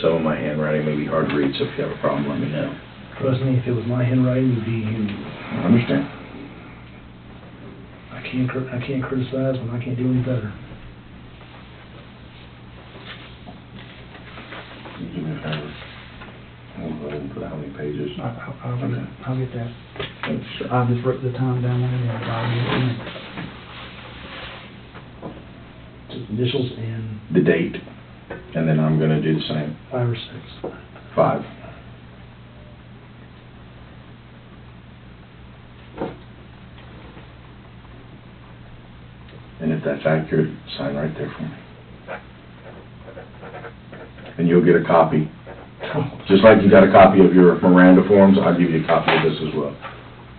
some of my handwriting may be hard to read, so if you have a problem, let me know. Trust me, if it was my handwriting, you'd be I understand. I can't criticize when I can't do any better. Can you do me a favor? I'll go ahead and put how many pages. I'll get that. Thanks, sir. I'll just wrote the time down there, and I'll get it. Just initials and The date, and then I'm gonna do the same. 5 or 6. 5. And if that's accurate, sign right there for me. And you'll get a copy. Just like you got a copy of your Miranda forms, I'll give you a copy of this as well.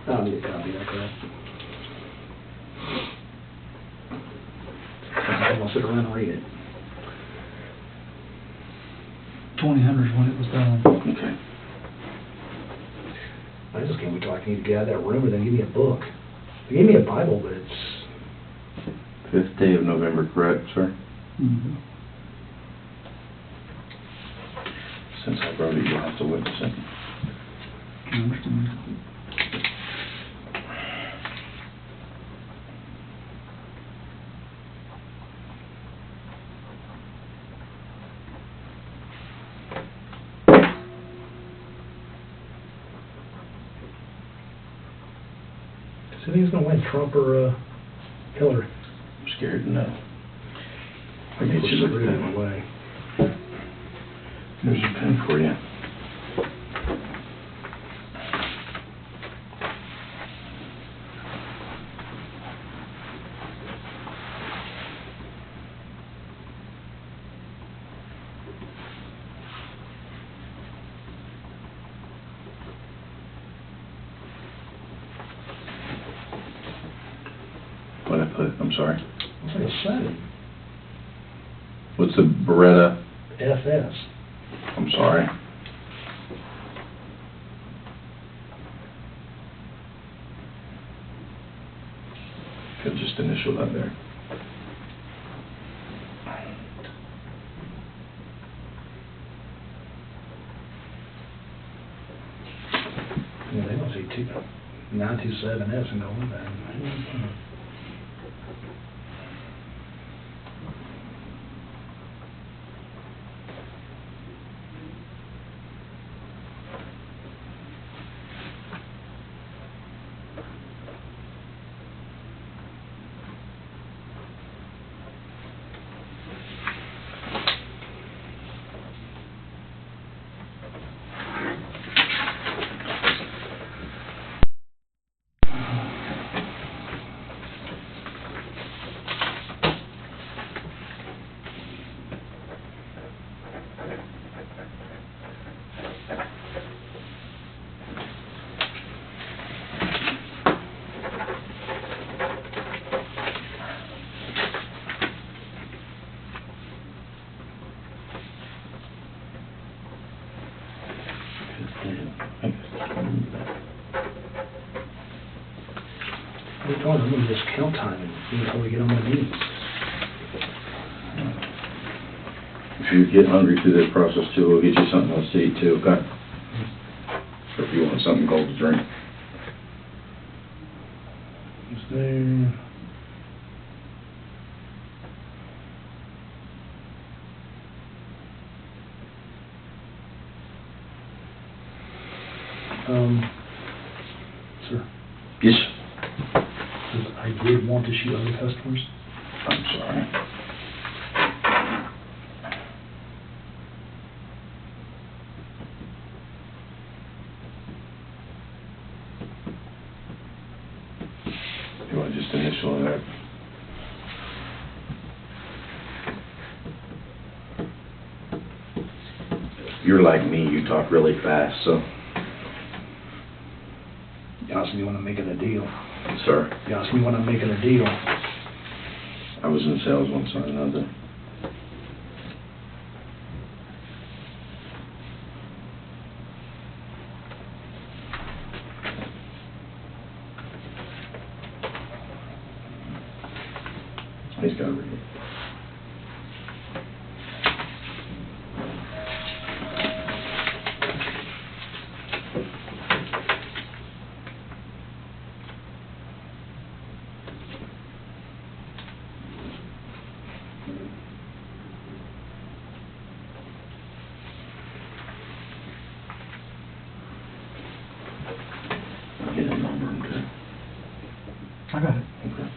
I'll get a copy of that crap. I'm gonna sit around and read it. 2000 is when it was done. Okay. I just can't wait till I can get out of that room and then give me a book. They gave me a Bible, but it's... 5th day of November, correct, sir? Mm-hmm. Since I wrote it, you'll have to witness it. I understand. So who's going to win, Trump or Hillary? I'm scared to know. I'll get you the pen. Away. There's a pen for you. What I put? I'm sorry. It's like a 7. What's the Beretta? FS. I'm sorry. Could just initial that there. Yeah, they don't see 927S and go with that. We're going to need this count time until we get on the meeting. If you get hungry through this process too, we'll get you something else to eat too, okay? Or if you want something cold to drink. Is there... Sir. Yes. I did want to shoot other customers. I'm sorry. You want to just initial that? You're like me, you talk really fast, so. You asked me when I'm making a deal. Sir? You asked me when I'm making a deal. I was in sales once on another. He's got to read it. Okay.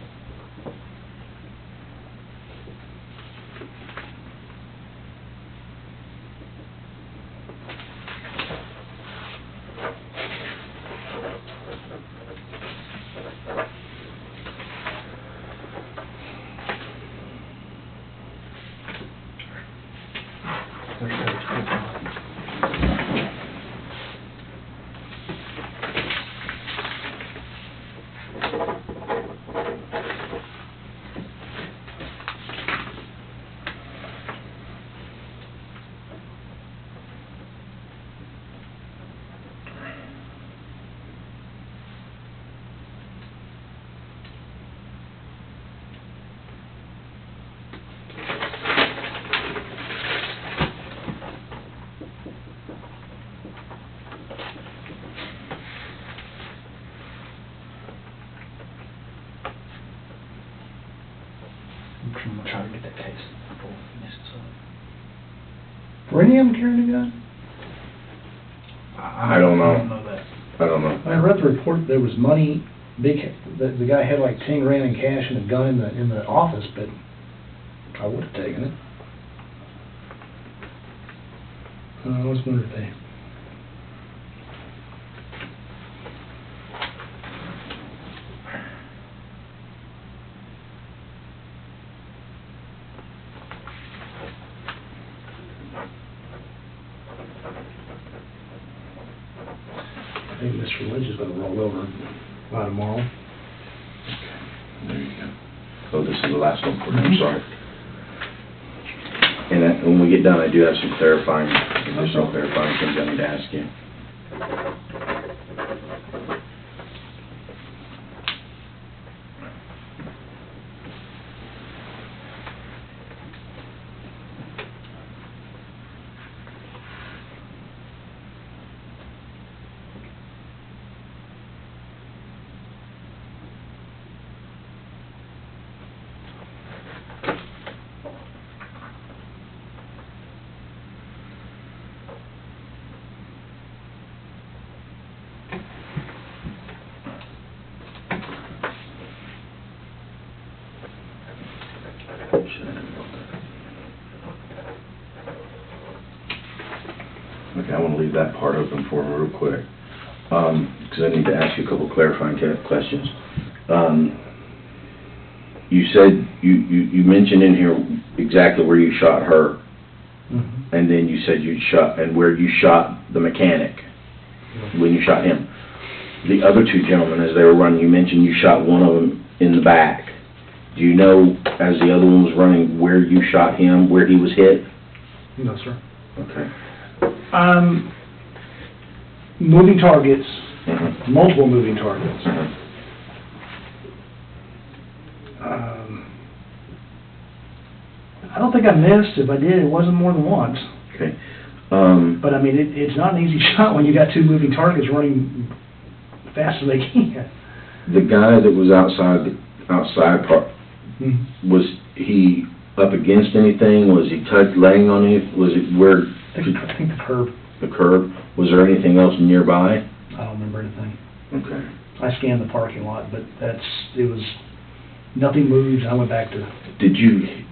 I'm gonna try to get that case before we mess this up. Were any of them carrying a gun? I don't know. I don't know that. I don't know. I read the report, there was money, the guy had like 10 grand in cash and a gun in the office, but I would have taken it. I was wondering if they... I think Mr. Lynch is going to roll over by tomorrow. There you go. Oh, this is the last one for you, I'm sorry. And when we get done, I do have some additional clarifying things I need to ask you. Okay, I want to leave that part open for me real quick, because I need to ask you a couple clarifying questions. You said, you mentioned in here exactly where you shot her, and then you said you shot, and where you shot the mechanic, when you shot him. The other two gentlemen, as they were running, you mentioned you shot one of them in the back. Do you know, as the other one was running, where you shot him, where he was hit? No, sir. Okay. Moving targets, multiple moving targets. I don't think I missed. If I did, it wasn't more than once. Okay. But I mean, it's not an easy shot when you got two moving targets running fast as they can. The guy that was outside part, was he up against anything? Was he laying on it? Was it where? I think the curb. The curb. Was there anything else nearby? I don't remember anything. Okay. I scanned the parking lot, but it was, nothing moved. I went back to... Did you,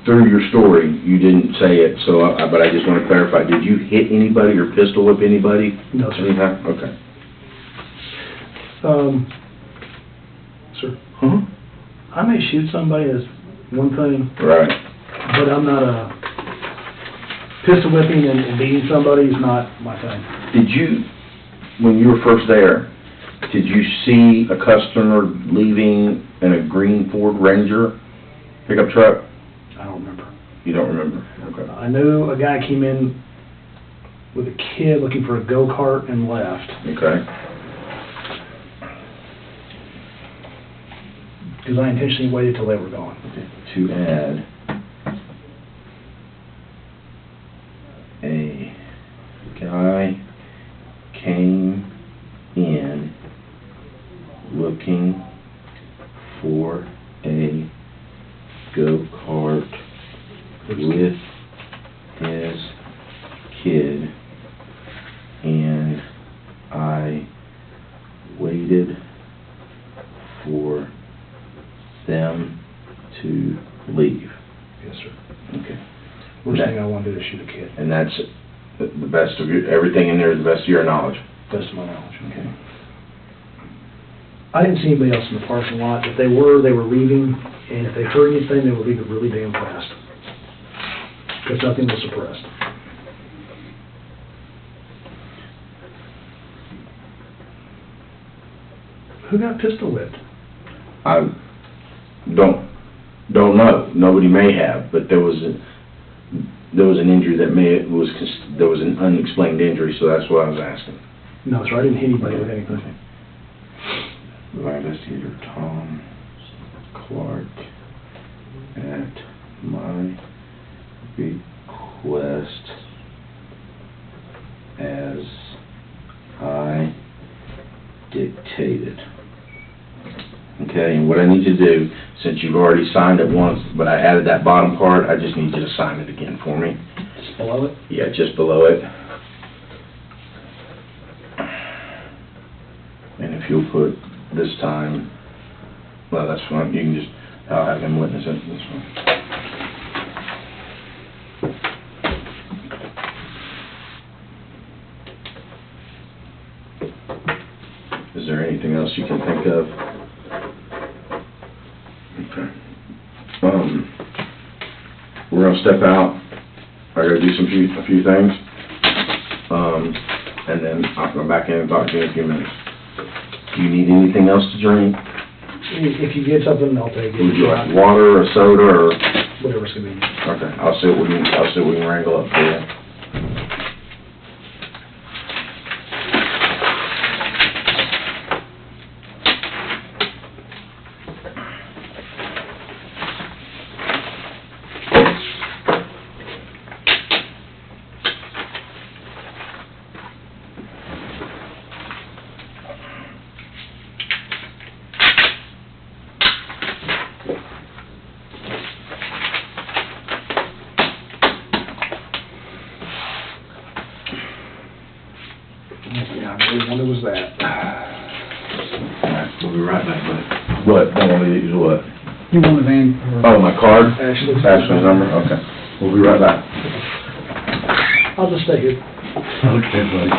through your story, you didn't say it, so but I just want to clarify, did you hit anybody or pistol whip anybody? No, sir. Anytime? Okay. Sir? Huh? I may shoot somebody as one thing. Right. But I'm not a... Pistol whipping and beating somebody is not my thing. Did you, when you were first there, did you see a customer leaving in a green Ford Ranger pickup truck? I don't remember. You don't remember? Okay. I knew a guy came in with a kid looking for a go-kart and left. Okay. Because I intentionally waited till they were gone. Okay. To add, a guy came in looking for a go-kart with his kid, and I waited for them to leave. Yes, sir. Okay. Worst thing I want to do is shoot a kid. And that's the best of your, everything in there is the best of your knowledge? Best of my knowledge. Okay. I didn't see anybody else in the parking lot. If they were leaving, and if they heard anything, they were leaving really damn fast. Because nothing was suppressed. Who got pistol whipped? I don't know. Nobody may have, but there was an injury that there was an unexplained injury, so that's what I was asking. No, sir, I didn't hit anybody with anything. By investigator Tom Clark at my request as I dictated. Okay, and what I need to do, since you've already signed it once, but I added that bottom part, I just need you to sign it again for me. Just below it? Yeah, just below it. And if you'll put this time, well, that's fine, you can just, I'll have him witness it, that's fine. Is there anything else you can think of? Okay. We're gonna step out, I gotta do a few things, and then I'll come back in and talk to you in a few minutes. Do you need anything else to drink? If you get something, I'll take it. Would you like water or soda or? Whatever's convenient. Okay, I'll see what we can wrangle up for you. Yeah, I wonder was that. Alright, we'll be right back, buddy. What, don't want me to use what? You want a van? Oh, my card? Ashley's. Ashley's number, okay. We'll be right back. I'll just stay here. Okay, buddy.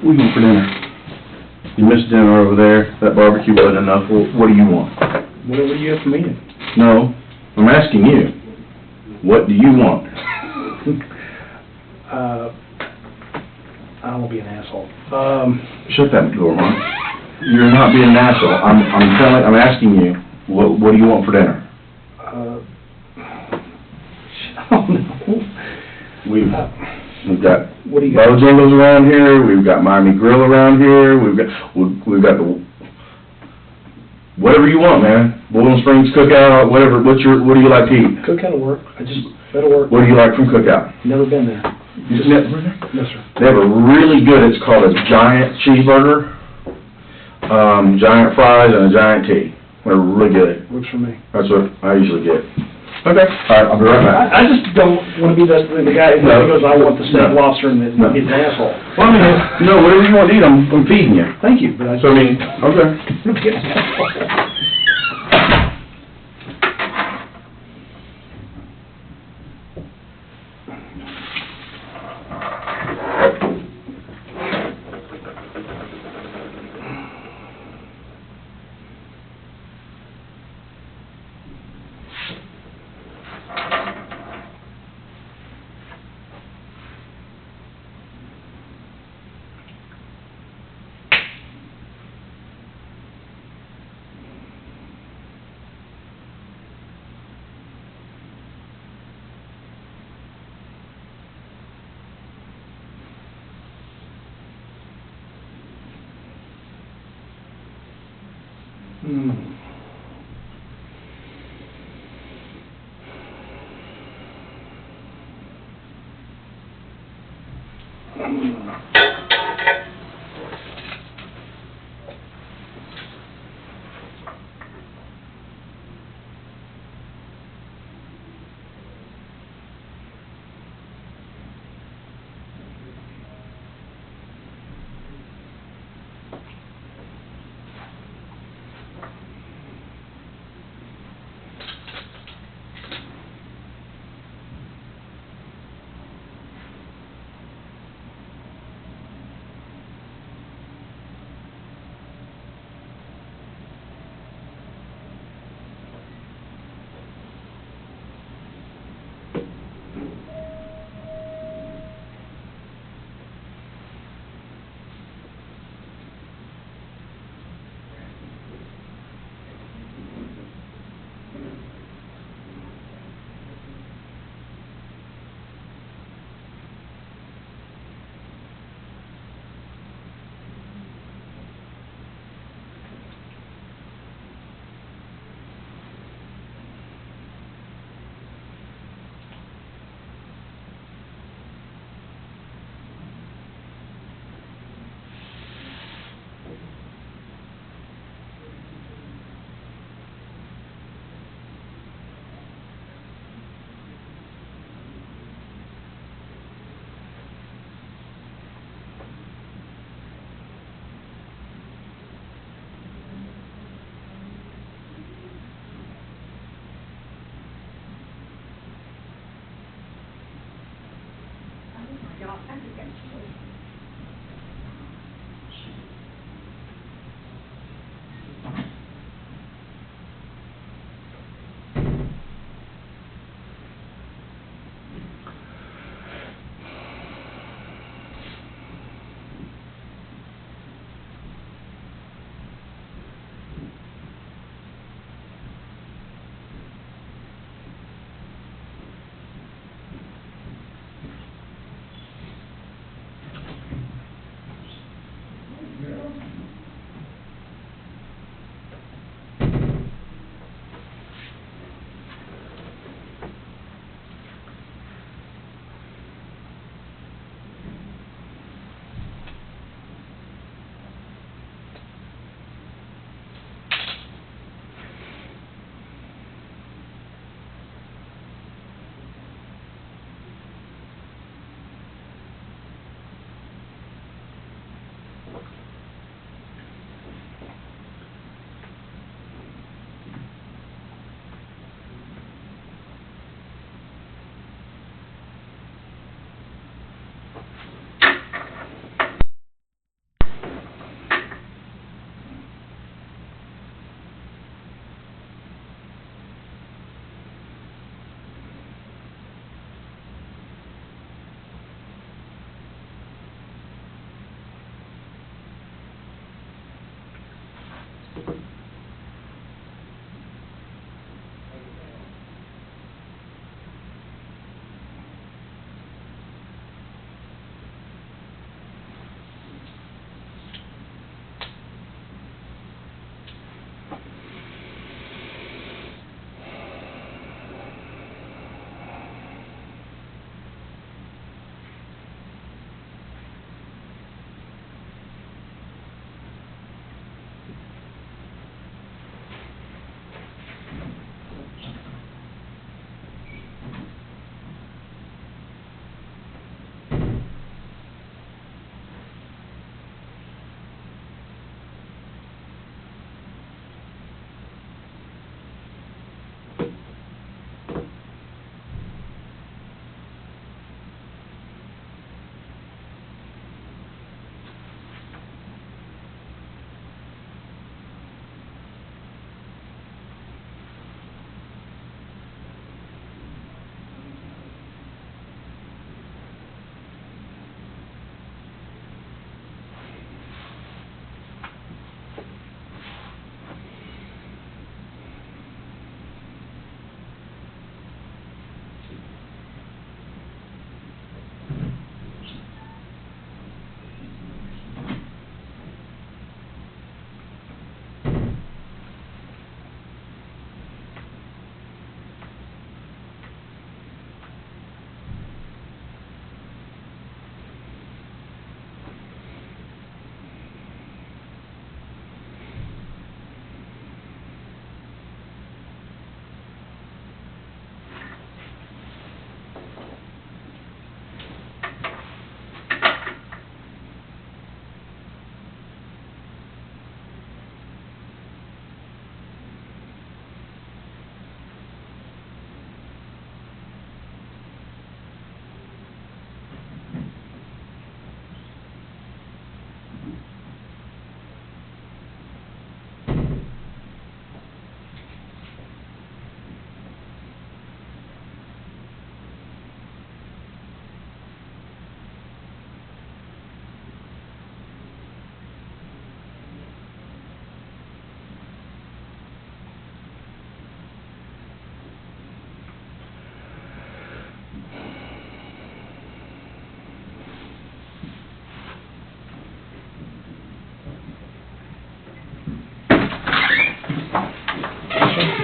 We going for dinner? You missed dinner over there. That barbecue wasn't enough. What do you want? Whatever you have for me. No, I'm asking you. What do you want? won't be an asshole. Shut that door, Mark. You're not being an asshole. I'm asking you, what do you want for dinner? I don't know. We've got What do you got? Bojangles around here, we've got Miami Grill around here, we've got the, whatever you want, man. Boiling Springs Cookout, whatever, what do you like to eat? Cookout will work. That'll work. What do you like from Cookout? Never been there. You just never been there? No, sir. They have a really good, it's called a giant cheeseburger, giant fries, and a giant tea. They're really good. Works for me. That's what I usually get. Okay, all right, I'll be right back. I just don't want to be the guy who goes, I want the steak lobster, and then he's an asshole. Well, I mean, no, whatever you want to eat, I'm feeding you. Thank you, but I So, I mean, okay.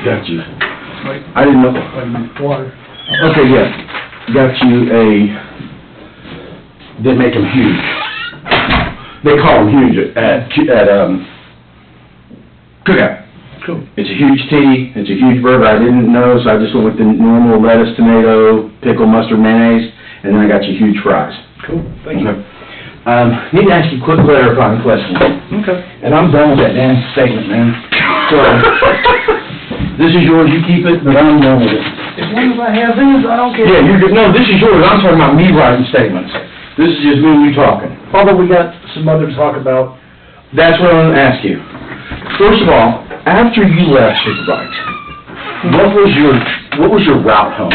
Got you. I didn't know. Water. Okay, yeah. Got you they make them huge. They call them huge at cookout. Cool. It's a huge titty, it's a huge burger. I didn't know, so I just went with the normal lettuce, tomato, pickle, mustard, mayonnaise, and then I got you huge fries. Cool, thank you. Need to ask you a quick clarifying question. Okay. And I'm done with that damn statement, man. So, this is yours, you keep it, but I'm done with it. As long as I have these, I don't care. Yeah, you're good. No, this is yours. I'm talking about me writing statements. This is just me and you talking. Although we got some other to talk about. That's what I'm gonna ask you. First of all, after you left Superbikes, what was your route home?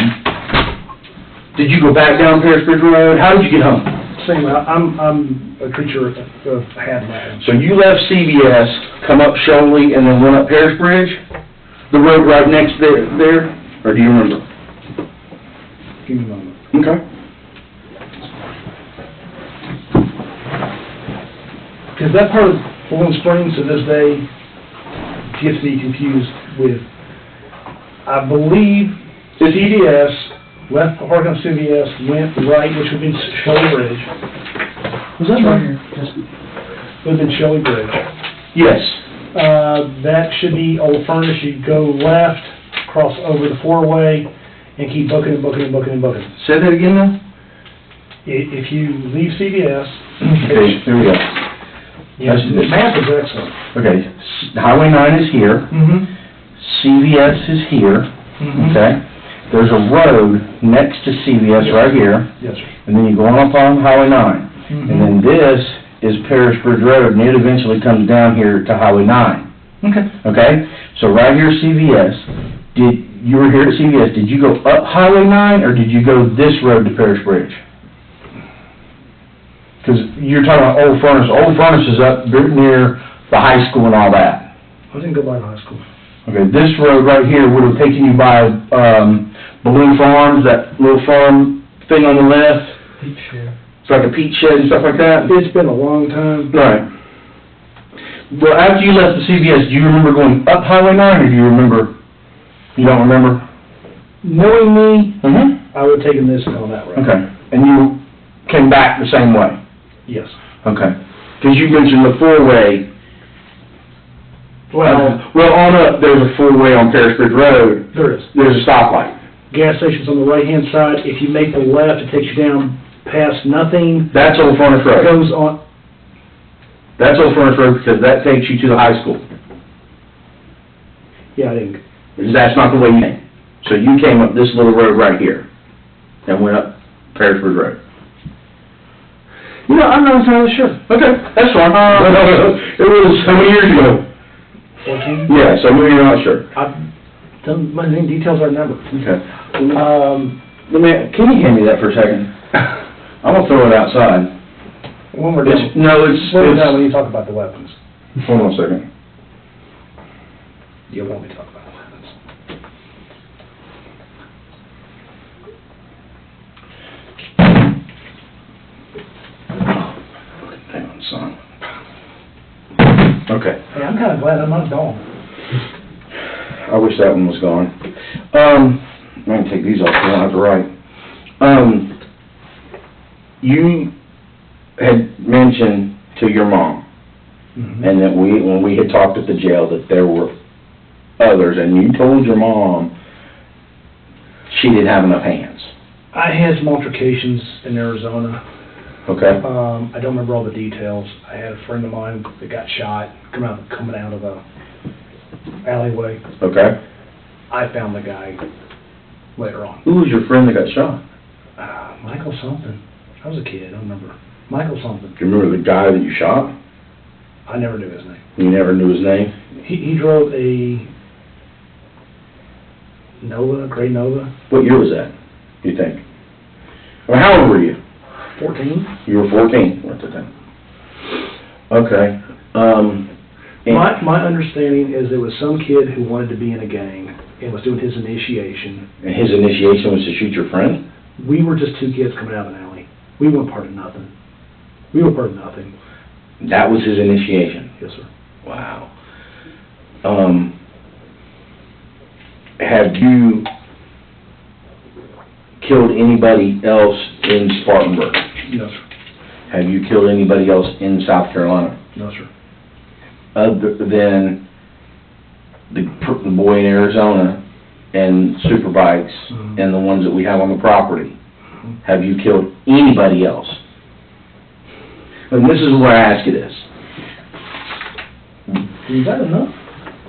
Did you go back down Paris Bridge Road? How did you get home? Same, I'm a creature of habit. So you left CVS, come up Sholey, and then went up Paris Bridge? The road right next there? Or do you remember? Give me a moment. Okay. Because that part of Bowling Springs to this day gets me confused with, I believe, CVS, left the park on CVS, went right, which would have been Shelley Bridge. Was that right? Would have been Shelley Bridge. Yes. That should be Old Furnace. You go left, cross over the four-way, and keep booking and booking and booking and booking. Say that again now? If you leave CVS... Okay, here we go. Yes, the map is excellent. Okay, Highway 9 is here. Mm-hmm. CVS is here. Mm-hmm. Okay? There's a road next to CVS right here. Yes, sir. And then you go on up on Highway 9. Mm-hmm. And then this is Paris Bridge Road, and it eventually comes down here to Highway 9. Okay. Okay? So right here, CVS. You were here at CVS. Did you go up Highway 9, or did you go this road to Paris Bridge? Because you're talking about Old Furnace. Old Furnace is up near the high school and all that. I didn't go by high school. Okay, this road right here would have taken you by, Balloon Farms, that little farm thing on the left. Peach shed. It's like a peach shed and stuff like that? It's been a long time. Right. Well, after you left the CVS, do you remember going up Highway 9, or do you remember, you don't remember? Knowing me, Mm-hmm. I would have taken this and gone that route. Okay, and you came back the same way? Yes. Okay. Because you mentioned the four-way. Well, on up, there's a four-way on Paris Bridge Road. There is. There's a stoplight. Gas station's on the right-hand side. If you make the left, it takes you down past nothing. That's Old Furnace Road. Goes on, That's Old Furnace Road because that takes you to the high school. yeah, I didn't, That's not the way you came. So you came up this little road right here and went up Paris Bridge Road. you know, I'm not entirely sure. Okay, that's fine. It was how many years ago? 14? Yeah, so maybe you're not sure. I've done my main details I remember. Okay. Um, Can you hand me that for a second? I'm gonna throw it outside. when we're done, when we're done, when you talk about the weapons, Hold on a second. you want me to talk about the weapons. Hang on, son. Okay. Hey, I'm kinda glad I'm not gone. I wish that one was gone. I can take these off, so I don't have to write. You had mentioned to your mom, and that when we had talked at the jail, that there were others, and you told your mom she didn't have enough hands. I had some altercations in Arizona. Okay? I don't remember all the details. I had a friend of mine that got shot coming out of a alleyway. Okay. I found the guy later on. Who was your friend that got shot? Michael something. I was a kid, I don't remember. Michael something. Do you remember the guy that you shot? I never knew his name. You never knew his name? He drove a Nova, gray Nova. What year was that, do you think? Well, how old were you? 14. You were 14 at the time. Okay. And My understanding is there was some kid who wanted to be in a gang and was doing his initiation. and his initiation was to shoot your friend? We were just two kids coming out of an alley. We weren't part of nothing. We were part of nothing. That was his initiation? Yes, sir. Wow. Have you killed anybody else in Spartanburg? No, sir. Have you killed anybody else in South Carolina? No, sir. Other than the boy in Arizona and Superbikes and the ones that we have on the property? Have you killed anybody else? And this is where I ask you this. Is that enough?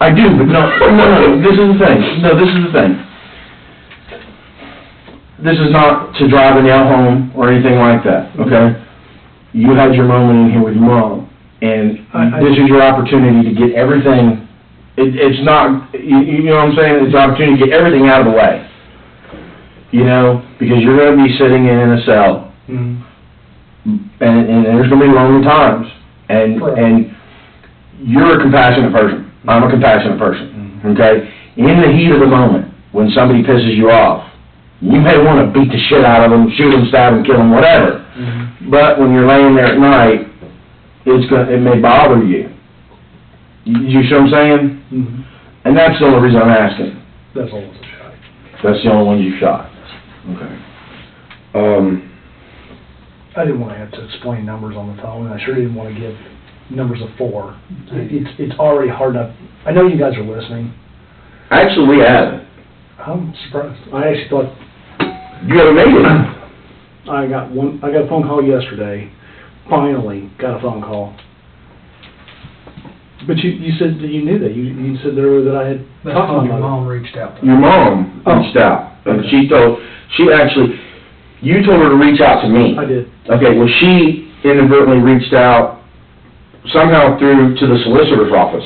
I do, but no, this is the thing. No, this is the thing. This is not to drive a nail home or anything like that, okay? You had your moment in here with your mom, and this is your opportunity to get everything, it's not, you know what I'm saying? It's an opportunity to get everything out of the way. You know, because you're gonna be sitting in a cell, and there's gonna be lonely times, and you're a compassionate person. I'm a compassionate person, okay? In the heat of the moment, when somebody pisses you off, you may want to beat the shit out of them, shoot them, stab them, kill them, whatever. But when you're laying there at night, it may bother you. You see what I'm saying? And that's the only reason I'm asking. That's all it was a shot. That's the only one you shot. Okay. I didn't want to have to explain numbers on the phone, and I sure didn't want to give numbers of 4. It's already hard enough. I know you guys are listening. Actually, we haven't. I'm surprised. I actually thought You haven't made it. I got a phone call yesterday. Finally got a phone call. But you said that you knew that. You said there that I had talked to Your mom reached out. Your mom reached out, and you told her to reach out to me. I did. Okay, well, she inadvertently reached out somehow through to the solicitor's office,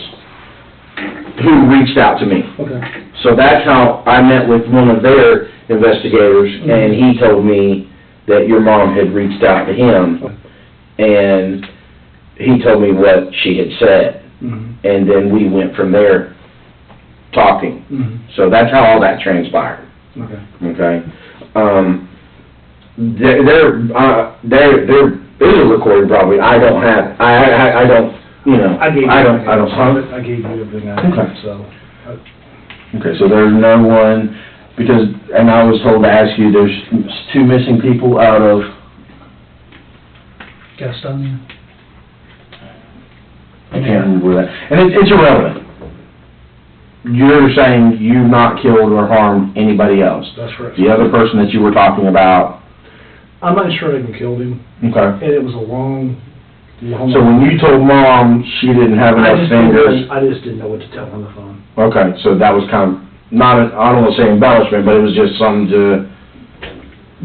who reached out to me. Okay. So that's how I met with one of their investigators, and he told me that your mom had reached out to him, and he told me what she had said. and then we went from there talking. So that's how all that transpired. Okay? There is a recording probably, I don't have, I don't, you know, I gave you I everything. don't. I gave you everything I Okay. had, so. Okay, so there's no one, because, and I was told to ask you, there's 2 missing people out of, Gastonia. I can't remember where that, and it's irrelevant. You're saying you've not killed or harmed anybody else. That's correct. The other person that you were talking about, I'm not sure I even killed him, okay. and it was a long. So when you told Mom she didn't have enough fingers, I just didn't know what to tell her on the phone. okay, so that was kind of, not, I don't want to say embellishment, but it was just something to,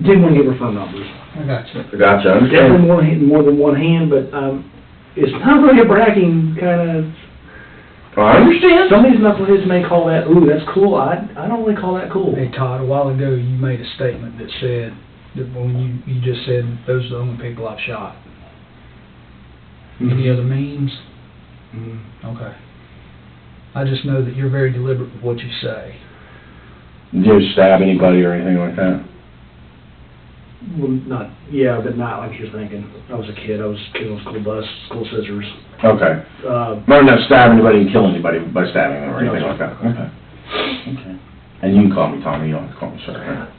Didn't want to give her phone numbers. I got you. gotcha, I Definitely understand. more than one hand, but, it's not really a bragging kind of. I understand. Some of these knuckleheads may call that, ooh, that's cool. I don't really call that cool. Hey, Todd, a while ago, you made a statement that said, that when you just said, those are the only people I've shot. Any other means? Okay. I just know that you're very deliberate with what you say. Did you stab anybody or anything like that? Well, but not like you're thinking. I was a kid. I was killing school bus, school scissors. Okay. Not stab anybody and kill anybody by stabbing them or anything like that? Okay. Okay. And you can call me Tommy, you don't have to call me sir, right?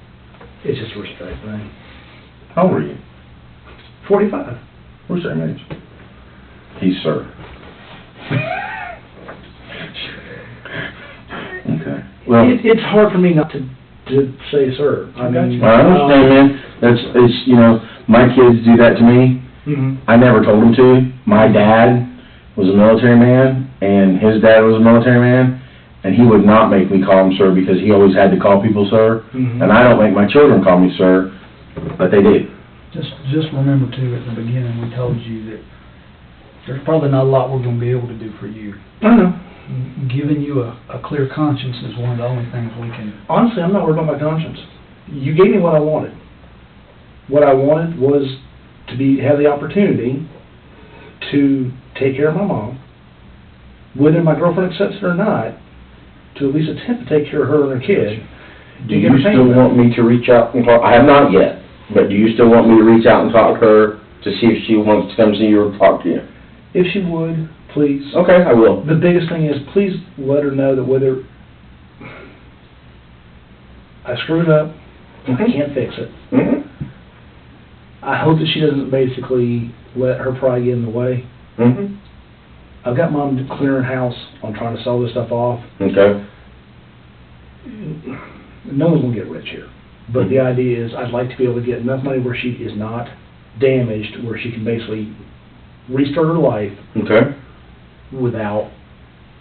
It's just a respect thing. How old are you? 45. Where's that age? He's sir. Okay. Well, It's hard for me not to say sir. I mean, I understand, man. It's, you know, my kids do that to me. I never told them to. My dad was a military man, and his dad was a military man, and he would not make me call him sir because he always had to call people sir. And I don't make my children call me sir, but they do. Just remember too, at the beginning, we told you that there's probably not a lot we're gonna be able to do for you. I know. Giving you a clear conscience is one of the only things we can. Honestly, I'm not worried about my conscience. You gave me what I wanted. What I wanted was to have the opportunity to take care of my mom, whether my girlfriend accepts it or not, to at least attempt to take care of her and her kid. Do you still want me to reach out and talk? I have not yet, but do you still want me to reach out and talk to her to see if she wants to come see you or talk to you? If she would, please. Okay, I will. The biggest thing is, please let her know that whether I screwed up, I can't fix it. I hope that she doesn't basically let her pride get in the way. I've got Mom clearing house on trying to sell this stuff off. Okay. No one's gonna get rich here. But the idea is, I'd like to be able to get enough money where she is not damaged, where she can basically restart her life Okay. without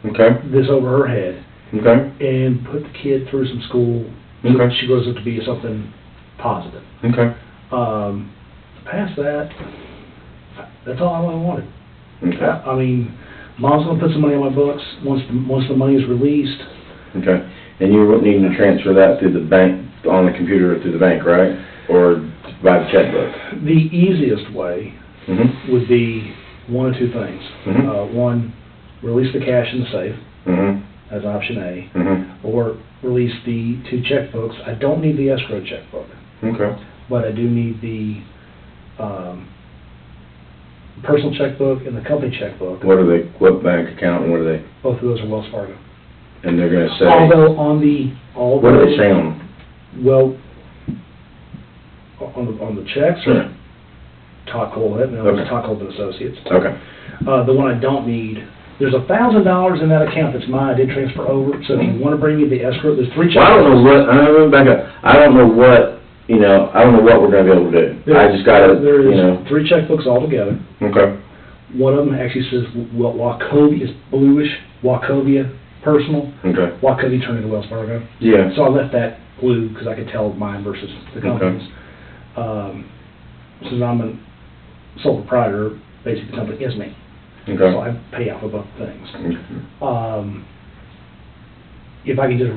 Okay. this over her head, Okay. and put the kid through some school so Okay. that she grows up to be something positive. Okay. Past that, that's all I really wanted. Okay. I mean, Mom's gonna put some money on my books once the money is released. Okay. And you wouldn't need to transfer that through the bank, on the computer or through the bank, right? Or by the checkbook? The easiest way would be one of two things. One, release the cash in the safe as option A, or release the 2 checkbooks. I don't need the escrow checkbook, Okay. but I do need the personal checkbook and the company checkbook. What are they, what bank account and what are they? Both of those are Wells Fargo. And they're gonna say, Although what do they say on them? Well, on the checks, Sure. Todd Kohlhepp, no, Okay. it's Todd Kohlhepp and Associates. Okay. The one I don't need, there's $1,000 in that account that's mine, I did transfer over, so if you want to bring me the escrow, there's 3 checks. Well, I don't know what, back up, I don't know what, you know, I don't know what we're gonna be able to do. I just gotta, There you know. is 3 checkbooks altogether. Okay. One of them actually says Wachovia, is bluish, Wachovia Personal. Okay. Wachovia turned into Wells Fargo. Yeah. So I left that blue because I could tell mine versus the company's. Since I'm a sole proprietor, basically the company is me. So Okay. I pay out for both things. Okay. If I could just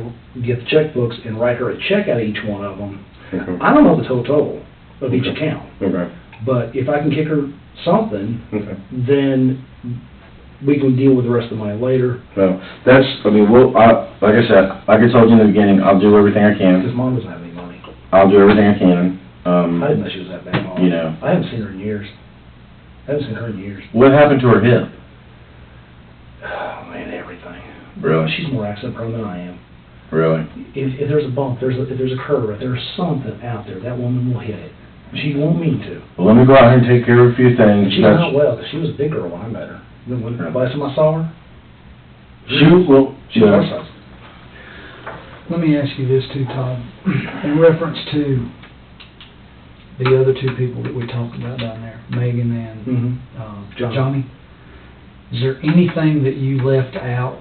get the checkbooks and write her a check out of each one of them, Okay. I don't know the total of each Okay. account. Okay. But if I can kick her something, Okay. then we can deal with the rest of the money later. Well, that's, I mean, like I said, like I told you in the beginning, I'll do everything I Because can. Mom doesn't have any money. I'll do everything I can. I didn't know she was that bad, Mom. You know. I haven't seen her in years. I haven't seen her in years. What happened to her hip? Oh, man, everything. Really? She's more accident prone than I am. Really? If there's a bump, if there's a curve, if there's something out there, that woman will hit it. She won't mean to. Well, let me go out here and take care of a few things. She's not well, 'cause she was a big girl when I met her. When the last time I saw her, She was our size. Let me ask you this too, Todd, in reference to the other two people that we talked about down there, Megan and Johnny. Is there anything that you left out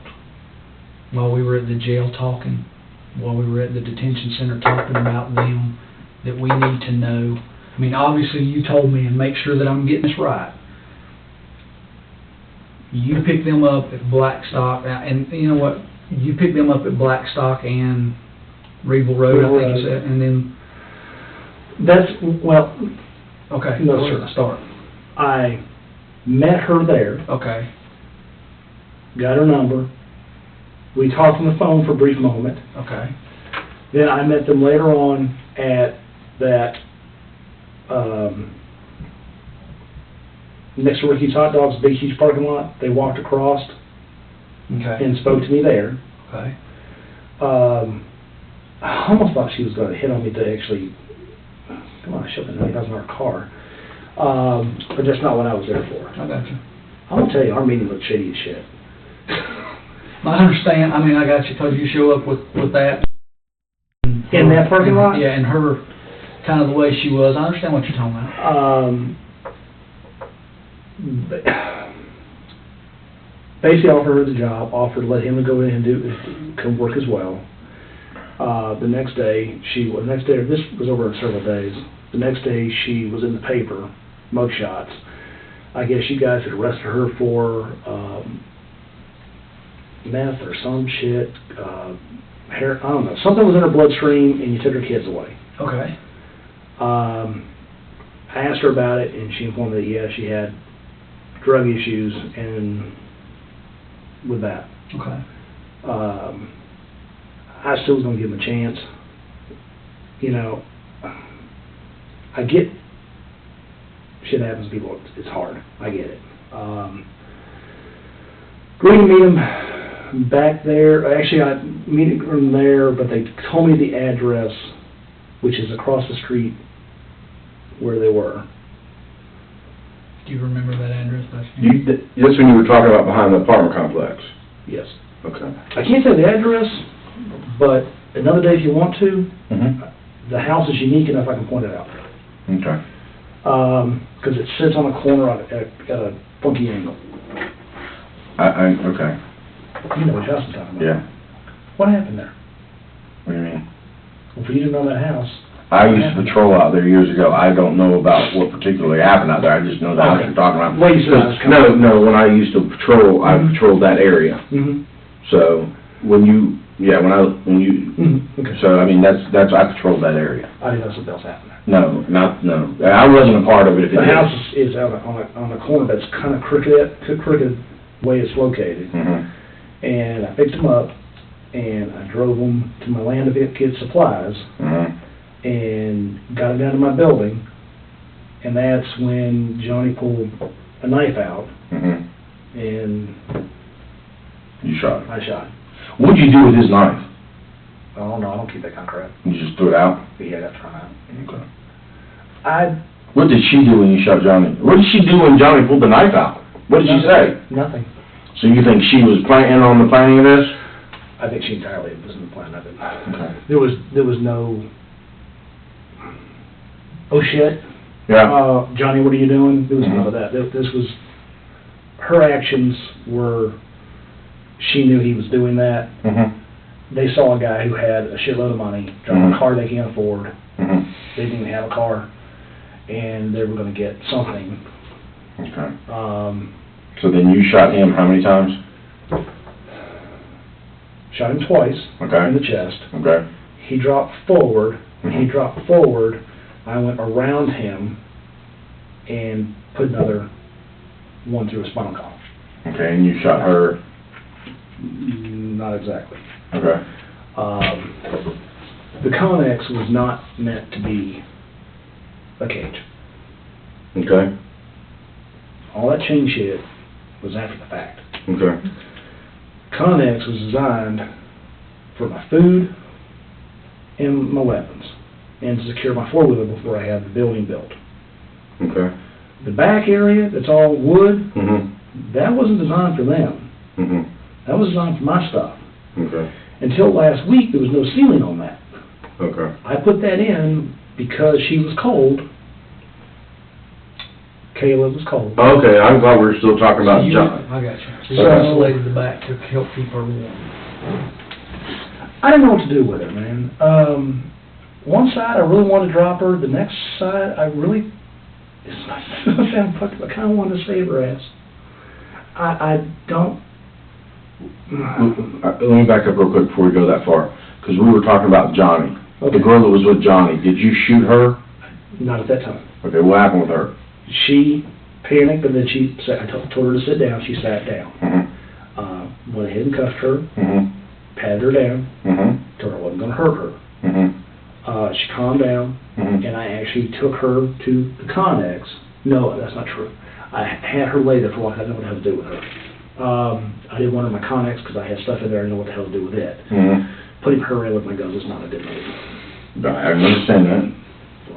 while we were at the jail talking, while we were at the detention center talking about them, that we need to know? I mean, obviously you told me, and make sure that I'm getting this right, you picked them up at Blackstock, and you know what, you picked them up at Blackstock and Reeville Road, I think you said, and then... That's, well... Okay, no, where's sir. the start? I met her there, Okay, got her number, we talked on the phone for a brief moment, okay, then I met them later on at that, next to Ricky's Hot Dogs, big huge parking lot. They walked across okay, and spoke to me there. okay. I almost thought she was going to hit on me to actually, come on, I showed them $90,000 car. But that's not what I was there for. I got you. I'm going to tell you, our meeting looked shady as shit. I understand, I mean, I got you, because you show up with that. In that parking lot? Yeah, and her, kind of the way she was, I understand what you're talking about. Basically offered her the job, offered to let him go in and come work as well. The next day, this was over several days, the next day she was in the paper, mugshots. I guess you guys had arrested her for meth or some shit, hair, I don't know, something was in her bloodstream and you took her kids away. Okay. I asked her about it and she informed me that, yeah, she had drug issues and with that. Okay. I still was going to give him a chance. You know, I get shit happens to people. It's hard. I get it. Going to meet him back there. Actually, I meet him there, but they told me the address, which is across the street where they were. Do you remember that address? That's when you were talking about behind the apartment complex? Yes. Okay. I can't say the address, but another day if you want to. Mm-hmm. The house is unique enough I can point it out. Okay. Because it sits on a corner at a funky angle. Okay. You know which house I'm talking about. Yeah. What happened there? What do you mean? Well, for you to know that house. I used to patrol out there years ago. I don't know about what particularly happened out there. I just know the house you're talking about. Well, you said I was coming. No, when I used to patrol, I patrolled that area. Mm-hmm. So, when you, Okay. so, I mean, I patrolled that area. I didn't know something else happened there. No. I wasn't a part of it if it The did. house is on a corner that's kind of crooked way it's located. Mm-hmm. And I picked them up, and I drove them to my land to get supplies, Mm-hmm. and got them down to my building, and that's when Johnny pulled a knife out, Mm-hmm. and You shot him. I shot him. What'd you do with his knife? I don't know, I don't keep that kind of crap. You just threw it out? But yeah, I got thrown out. Okay. What did she do when you shot Johnny? What did she do when Johnny pulled the knife out? What did she say? Nothing. So you think she was planning on the planning of this? I think she entirely was in the plan of it. Okay. There was no, oh shit, Yeah. Johnny, what are you doing? There was Mhm. none of that. This was, her actions were, she knew he was doing that. Mm-hmm. They saw a guy who had a shitload of money, driving Mhm. a car they can't afford. Mm-hmm. They didn't even have a car, and they were going to get something. Okay. So then you shot him how many times? Shot him twice Okay. in the chest. Okay. He dropped forward. When he Mhm. dropped forward, I went around him and put another one through his spinal column. Okay, and you shot her, Not exactly. okay, The Connex was not meant to be a cage. okay, All that chain shit was after the fact. okay, Connex was designed for my food and my weapons, and to secure my four-wheeler before I had the building built. okay, The back area that's all wood, that wasn't designed for them. That was designed for my stuff. okay, Until last week, there was no ceiling on that. okay. I put that in because she was cold. Kayla was cold. Okay, I'm glad we're still talking about John. I got you. So you So- insulated the back to help keep her warm. I didn't know what to do with her, man. One side, I really wanted to drop her. The next side, I really, it's not sound fucked up. I kind of wanted to save her ass. I don't. Let me back up real quick before we go that far, because we were talking about Johnny. Okay. The girl that was with Johnny, did you shoot her? Not at that time. Okay, what happened with her? She panicked, but then she sat, I told her to sit down. She sat down. Went ahead and cuffed her, patted her down, told her I wasn't going to hurt her. She calmed down, and I actually took her to the Connex. No, that's not true. I had her lay there for a while. I didn't know what the hell to do with her. I didn't want her in my Connex because I had stuff in there. I didn't know what the hell to do with it. Putting her in with my guns is not a good move. I understand that.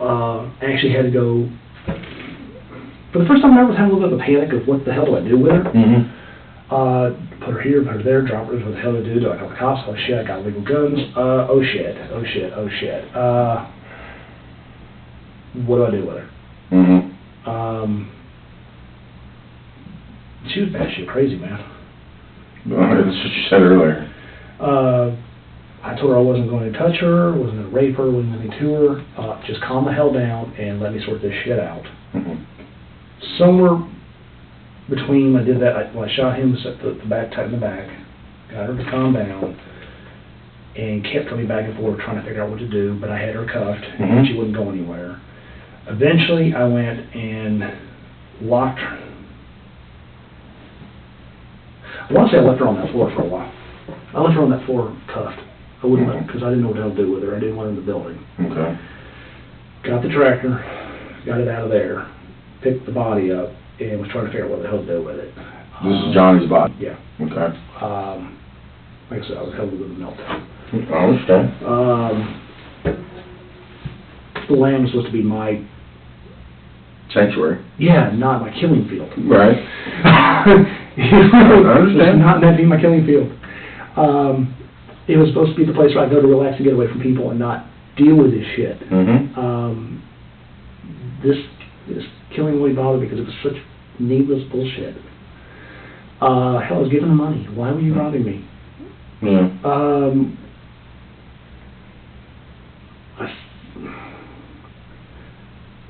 I actually had to go, for the first time I ever had a little bit of a panic of what the hell do I do with her. Put her here, put her there, drop her, what the hell do I do? Do I call the cops? Oh shit, I got illegal guns. Oh shit. What do I do with her? She was batshit crazy, man. That's what you said earlier. I told her I wasn't going to touch her, wasn't going to rape her, wasn't going to do her. Just calm the hell down and let me sort this shit out. Somewhere between I did that, when I shot him, set the back tight in the back, got her to calm down, and kept coming back and forth trying to figure out what to do, but I had her cuffed, and she wouldn't go anywhere. Eventually, I went and locked her. I want to say I left her on that floor for a while. I left her on that floor cuffed. I wouldn't let, because I didn't know what the hell to do with her. I didn't want her in the building. Okay. Got the tractor, got it out of there, picked the body up, and was trying to figure out what the hell to do with it. This is Johnny's body? Yeah. Okay. Like I said, I was held with a meltdown. I understand. The land was supposed to be my, Sanctuary. yeah, not my killing field. Right. I understand. It's not meant to be my killing field. It was supposed to be the place where I go to relax and get away from people and not deal with this shit. This killing really bothered me because it was such needless bullshit. Hell, I was giving them money. Why were you robbing me? Yeah.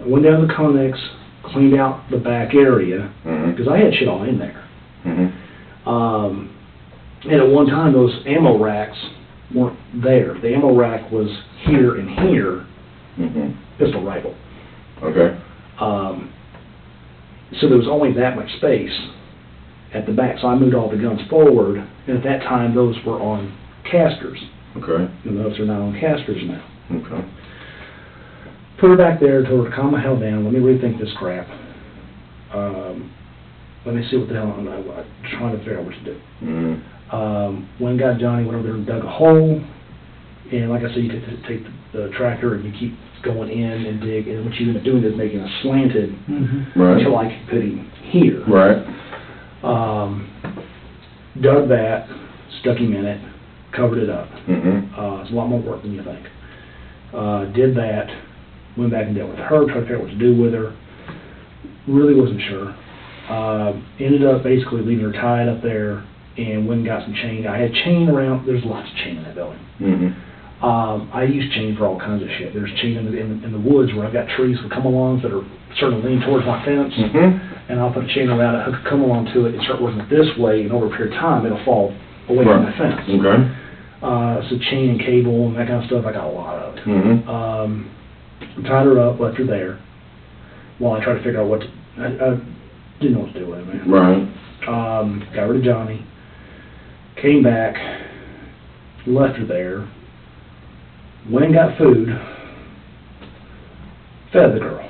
I went down to the Connex, cleaned out the back area, because I had shit all in there. And at one time, those ammo racks weren't there. The ammo rack was here and here, pistol rifle. Okay. So there was only that much space at the back, so I moved all the guns forward, and at that time, those were on casters. Okay. And those are not on casters now. Okay. Put her back there, told her to calm the hell down, let me rethink this crap. Let me see what the hell I'm trying to figure out what to do. When got Johnny, went over there and dug a hole, and like I said, you take the tractor and you keep going in and dig, and what you end up doing is making a slanted until I can put him here. Right. Dug that, stuck him in it, covered it up. It's a lot more work than you think. Did that, went back and dealt with her, tried to figure out what to do with her. Really wasn't sure. Ended up basically leaving her tied up there and went and got some chain. I had chain around, there's lots of chain in that building. I use chain for all kinds of shit. There's chain in the woods where I've got trees with come-alongs that are starting to lean towards my fence, and I'll put a chain around it, hook a come-along to it, and start working it this way, and over a period of time, it'll fall away from my fence. Okay. So chain and cable and that kind of stuff, I got a lot of it. Tied her up, left her there, while I tried to figure out what to, I didn't know what to do with it, man. Right. got rid of Johnny, came back, left her there, went and got food, fed the girl.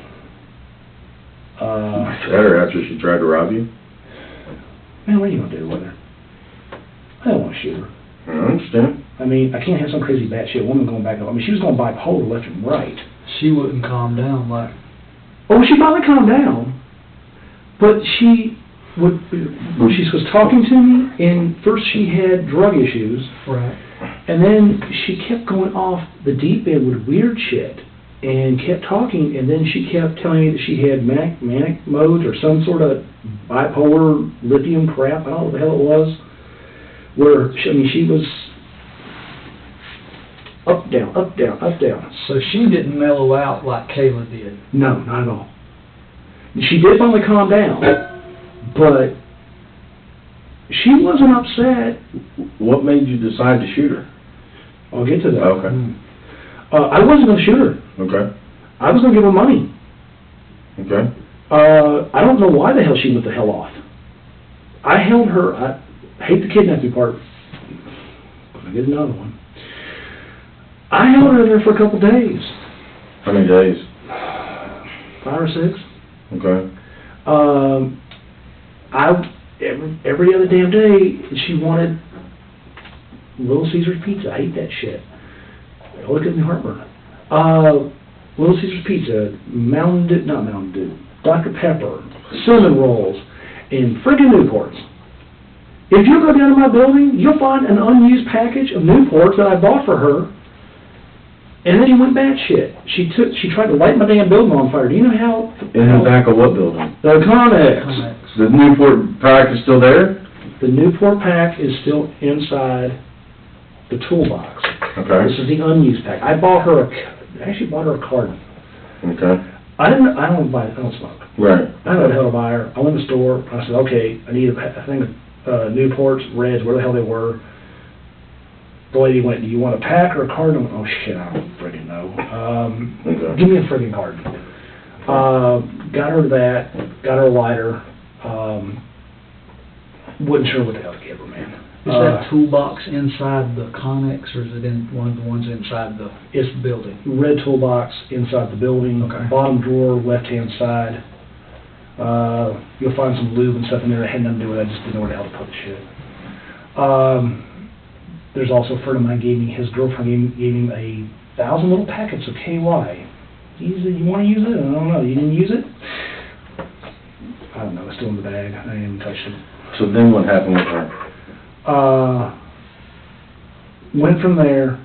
Fed her after she tried to rob you? Man, what are you gonna do with her? I don't want to shoot her. I understand. I mean, I can't have some crazy batshit woman going back. I mean, she was going bipolar left and right. She wouldn't calm down like... Oh, she finally calmed down, but she would, when she was talking to me, and first she had drug issues, Right. and then she kept going off the deep end with weird shit, and kept talking, and then she kept telling me that she had manic modes or some sort of bipolar lithium crap, I don't know what the hell it was, where, she was up, down, up, down, up, down. So she didn't mellow out like Kayla did? No, not at all. She did finally calm down, but she wasn't upset. What made you decide to shoot her? I'll get to that. Okay. I wasn't going to shoot her. Okay. I was going to give her money. Okay. I don't know why the hell she went the hell off. I held her, I hate the kidnapping part, but I get another one. I held her there for a couple days. How many days? 5 or 6. Okay. Every other damn day, she wanted Little Caesar's Pizza. I hate that shit. Oh, it gives me heartburn. Little Caesar's Pizza, not Mountain Dew, Dr. Pepper, cinnamon rolls, and friggin' Newports. If you go down to my building, you'll find an unused package of Newports that I bought for her, and then she went batshit. She tried to light my damn building on fire. Do you know how? In the back of what building? The Connex. The Newport pack is still there? The Newport pack is still inside the toolbox. Okay. This is the unused pack. I actually bought her a carton. Okay. I don't smoke. Right. I don't know the hell to buy her. I went to the store, I said, okay, I need a thing of Newports, Reds, where the hell they were. The lady went, do you want a pack or a carton? I went, oh shit, I don't friggin' know. Okay. Give me a friggin' carton. Got her that, got her a lighter. Wasn't sure what the hell to give her, man. Is that toolbox inside the Connex, or is it in one of the ones inside the building? Red toolbox inside the building. Okay. Bottom drawer, left-hand side. You'll find some lube and stuff in there that had nothing to do with it. I just didn't know where the hell to put the shit. There's also a friend of mine his girlfriend gave him 1,000 little packets of KY. He said, you want to use it? I don't know. You didn't use it? I don't know. It's still in the bag. I didn't even touch it. So then what happened with her? Went from there.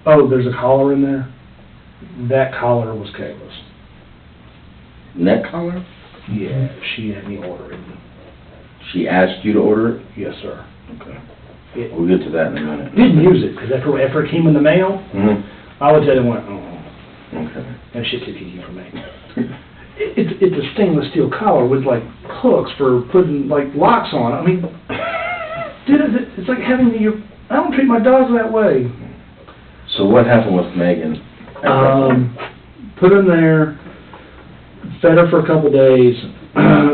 Oh, there's a collar in there. That collar was Kayla's. Neck collar? Yeah, she had me order it. She asked you to order it? Yes, sir. Okay. We'll get to that in a minute. Didn't use it, because after it came in the mail, I looked at it and went, oh, okay. that shit too easy for me. It's a stainless steel collar with, like, hooks for putting, like, locks on. I mean, dude, it's like having I don't treat my dogs that way. So what happened with Megan? Put her in there, fed her for a couple days,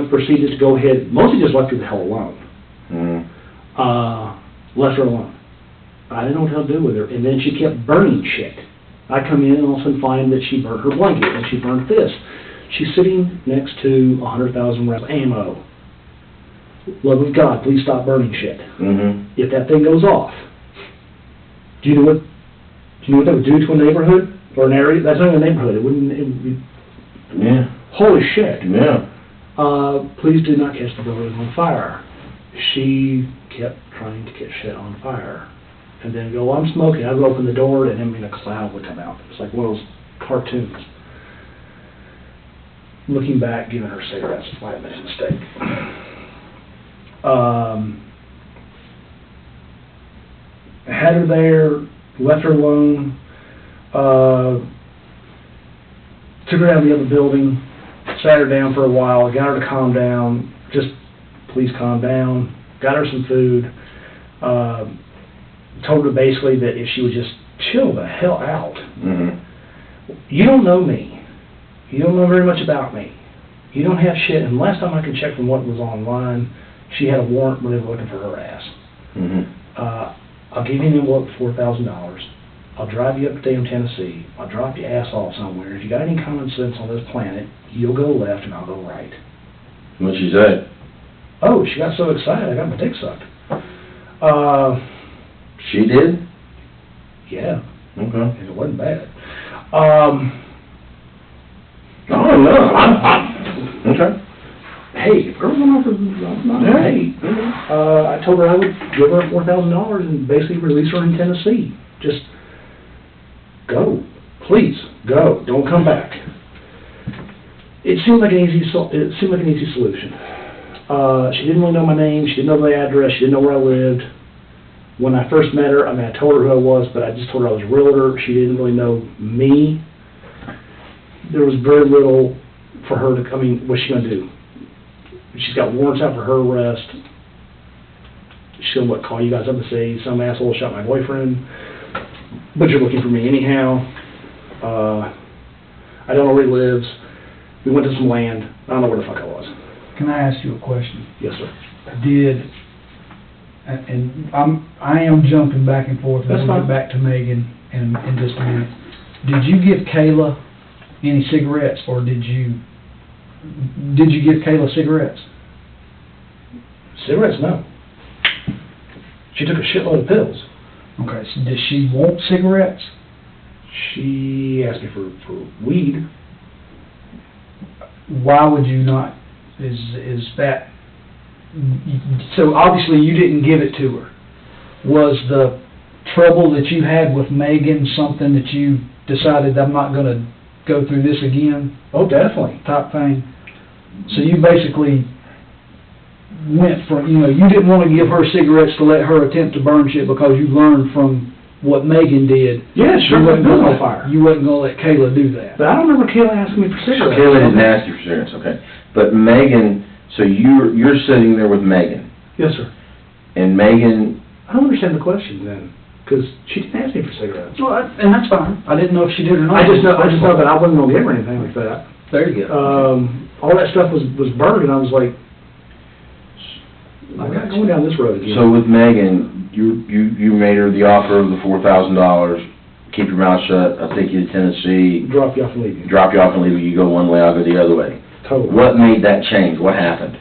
proceeded to go ahead, mostly just left her the hell alone. Left her alone. I didn't know what to do with her, and then she kept burning shit. I come in and all of a sudden find that she burnt her blanket, and she burnt this. She's sitting next to 100,000 rounds of ammo. Love of God, please stop burning shit. If that thing goes off, do you know what that would do to a neighborhood or an area? That's not a neighborhood. It would be. Yeah. Holy shit. Yeah. Please do not catch the building on fire. She kept trying to catch shit on fire. And then go, I'm smoking. I would open the door and then a cloud would come out. It's like one of those cartoons. Looking back, giving her cigarettes might have been a mistake. Had her there, left her alone, took her down to the other building, sat her down for a while, got her to calm down, just please calm down, got her some food, told her basically that if she would just chill the hell out. You don't know me. You don't know very much about me. You don't have shit, and last time I could check from what was online, she had a warrant where they were looking for her ass. I'll give you an envelope for $4,000. I'll drive you up to Dayton, Tennessee. I'll drop your ass off somewhere. If you got any common sense on this planet, you'll go left and I'll go right. What'd she say? Oh, she got so excited, I got my dick sucked. She did? Yeah. Okay. And it wasn't bad. Oh, no. Okay. Hey, if girls want to offer, hey, I told her I would give her $4,000 and basically release her in Tennessee. Just go, please, go. Don't come back. It seemed like an easy solution. She didn't really know my name. She didn't know the address. She didn't know where I lived. When I first met her, I mean, I told her who I was, but I just told her I was a realtor. She didn't really know me. There was very little for her to, I mean, what's she going to do? She's got warrants out for her arrest. She's going to, what, call you guys up and say, some asshole shot my boyfriend, but you're looking for me anyhow. I don't know where he lives. We went to some land. I don't know where the fuck I was. Can I ask you a question? Yes, sir. And I am jumping back and forth. That's We'll fine. get back to Megan in just a minute. Did you give Kayla any cigarettes, or did you give Kayla cigarettes? Cigarettes, no. She took a shitload of pills. Okay, so does she want cigarettes? She asked me for weed. Why would you not? Is that... So obviously you didn't give it to her. Was the trouble that you had with Megan something that you decided, I'm not going to go through this again? Oh, definitely. Type thing. So you basically went from, you didn't want to give her cigarettes to let her attempt to burn shit because you learned from what Megan did. Yeah, sure. You wasn't Built gonna on fire. You wasn't going to let Kayla do that. But I don't remember Kayla asking me for cigarettes. Kayla didn't ask you for cigarettes, okay. But Megan, so you're sitting there with Megan, Yes, sir. and Megan, I don't understand the question then, because she didn't ask me for cigarettes. Well, and that's fine. I didn't know if she did or not. I just know that I wasn't gonna give her anything like that. There you go. All that stuff was burned, and I was like, I'm not going down this road again. so with Megan, you made her the offer of the $4,000, keep your mouth shut, I'll take you to Tennessee, Drop you off and leave you. drop you off and leave you, you go one way, I'll go the other way. Totally. What made that change? What happened?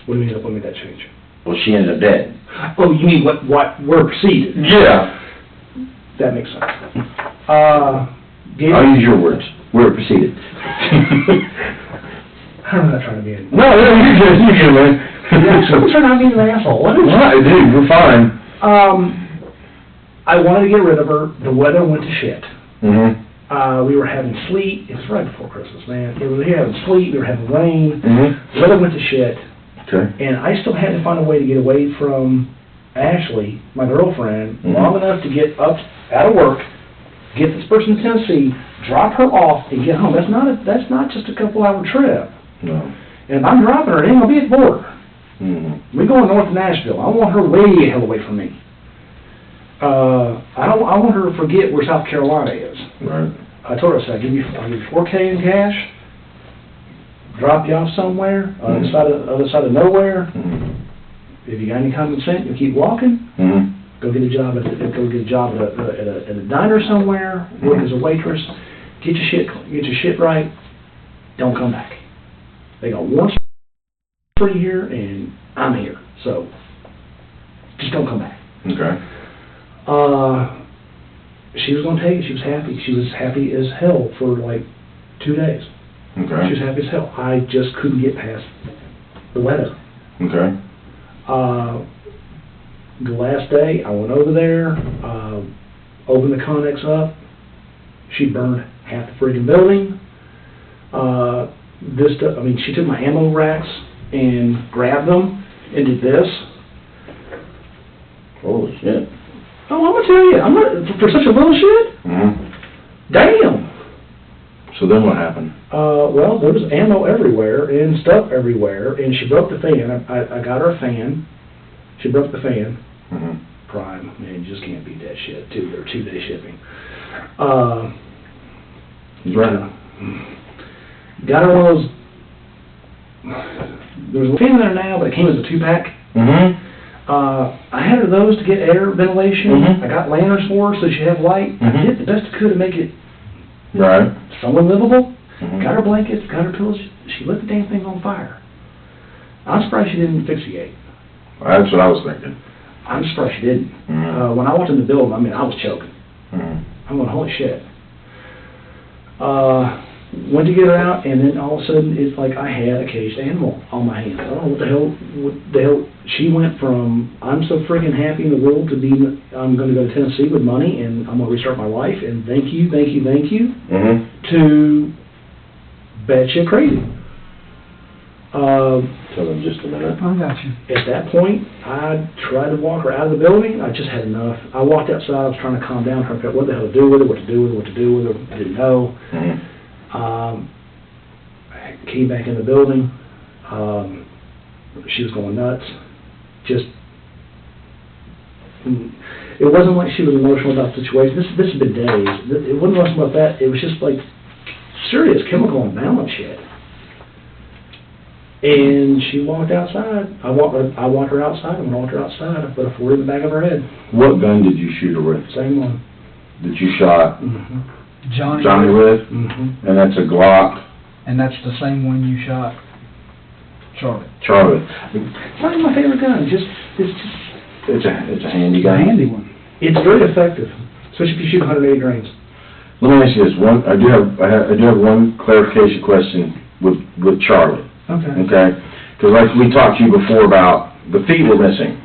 What do you mean, what made that change? Well, she ended up dead. Oh, you mean what were proceeded? Yeah. That makes sense. I'll use your words. Where it proceeded. I'm not trying to be in. No, you're good, man. Yeah, someone's trying to be an asshole. What is Right, dude, we're fine. I wanted to get rid of her. The weather went to shit. Mm-hmm. We were having sleet. It was right before Christmas, man. We were having sleet. We were having rain. Mm-hmm. The weather went to shit. Okay. And I still had to find a way to get away from Ashley, my girlfriend, long enough to get up out of work, get this person to Tennessee, drop her off, and get home. That's not just a couple-hour trip. No. And if I'm dropping her, it ain't gonna be at the border. Mm-hmm. We're going north of Nashville. I want her way the hell away from me. I want her to forget where South Carolina is. Right. I told her, I said, I'll give you $4K in cash, drop you off somewhere, other side of nowhere. Mm-hmm. If you got any common sense, you'll keep walking. Mm-hmm. Go get a job at a diner somewhere. Work as a waitress. Get your shit right. Don't come back. They got warrants for you here, and I'm here. So just don't come back. Okay. She was gonna take it. She was happy. She was happy as hell for like 2 days. Okay. She was happy as hell. I just couldn't get past the weather. Okay. The last day, I went over there, opened the Connex up. She burned half the friggin' building. She took my ammo racks and grabbed them and did this. Holy shit. Oh, I'm gonna tell you, I'm not for such a little shit. Mm-hmm. Damn. So then what happened? Well, there was ammo everywhere and stuff everywhere, and she broke the fan. I got her a fan. She broke the fan. Mm-hmm. Prime, man, you just can't beat that shit. 2-day shipping. He's right. Got her one of those there's a fan in there now, but it came as a 2-pack. Mm-hmm. I had her those to get air ventilation. Mhm. I got lanterns for her so she had light. I Mhm. did the best I could to make it Right. somewhat livable. Mhm. Got her blankets, got her pillows. She lit the damn thing on fire. I'm surprised she didn't asphyxiate. That's what I was thinking. I'm surprised she didn't. Mhm. When I walked in the building, I mean, I was choking. Mhm. I'm going, holy shit. Went to get her out, and then all of a sudden, it's like I had a caged animal on my hands. I don't know what the hell. She went from, I'm so freaking happy in the world to being, I'm going to go to Tennessee with money, and I'm going to restart my life, and thank you, Mhm. to batshit crazy. Tell them just a minute. I got you. At that point, I tried to walk her out of the building. I just had enough. I walked outside. I was trying to calm down, trying to figure out what the hell to do with her, what to do with her. I didn't know. Mhm. I came back in the building. She was going nuts. Just, it wasn't like she was emotional about the situation. This had been days. It wasn't much about that. It was just like serious chemical imbalance shit. And she walked outside. I walked her outside, and when I walked her outside, I put a 40 in the back of her head. What gun did you shoot her with? Same one. That you shot Mm-hmm. Johnny with? Mm-hmm. And that's a Glock. And that's the same one you shot Charlie. Charlie. It's not my favorite gun. It's just It's a handy It's a gun. handy one. it's very effective, especially if you shoot 180 grains. Let me ask you this. I do have one clarification question with Charlie. Okay. Okay? Because like we talked to you before about the feet were missing.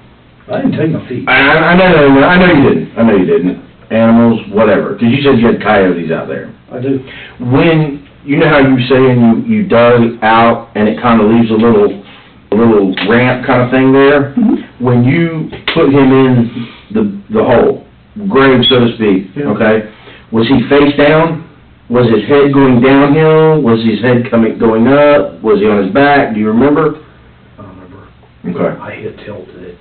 I didn't take my feet. I know you didn't. Animals, whatever. Because you said you had coyotes out there. I do. When, you know how you were saying you dug out and it kind of leaves a little ramp kind of thing there? Mm-hmm. When you put him in the hole, grave so to speak, Yeah. okay, was he face down? Was his head going downhill? Was his head going up? Was he on his back? Do you remember? I don't remember. Okay. I hit tilt at it.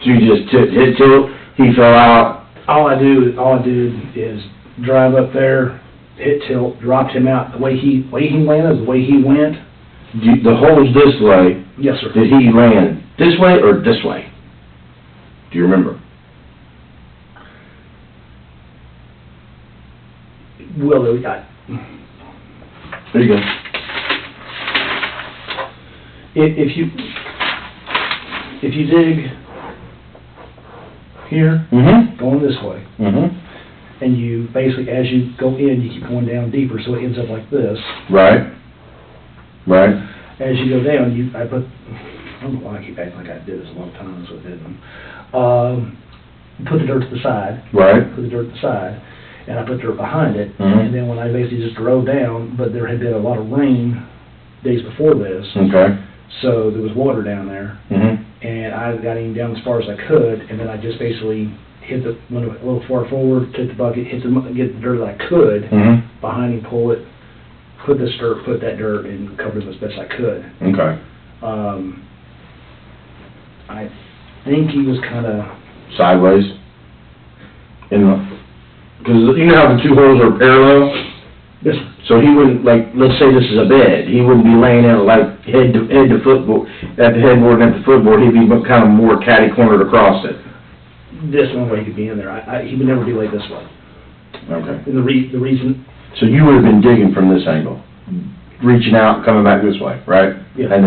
So you just hit tilt, he fell out. All I did is drive up there, hit tilt, dropped him out. The way he landed, the way he went. The hole's this way. Yes, sir. Did he land this way or this way? Do you remember? Well, There you go. if you dig here, Mm-hmm. going this way, Mm-hmm. and you basically, as you go in, you keep going down deeper, so it ends up like this. Right. Right. As you go down, I don't know why I keep acting like I did this a long time, so I didn't. Put the dirt to the side. Right. Put the dirt to the side, and I put dirt behind it. Mhm. And then when I basically just drove down, but there had been a lot of rain days before this, Okay. so there was water down there. Mm-hmm. And I got even down as far as I could, and then I just basically went a little far forward, took the bucket, get the dirt that I could Mm-hmm. behind him, pull it, put that dirt, and cover him as best I could. Okay. I think he was kind of, Sideways. Because you know how the two holes are parallel? this, So he wouldn't, like, let's say this is a bed, he wouldn't be laying out like head to footboard, at the headboard and at the footboard, he'd be kind of more catty-cornered across it. this one way he could be in there. He would never be laid this way. Okay. And the reason, So you would have been digging from this angle, reaching out, coming back this way, right? Yeah. And then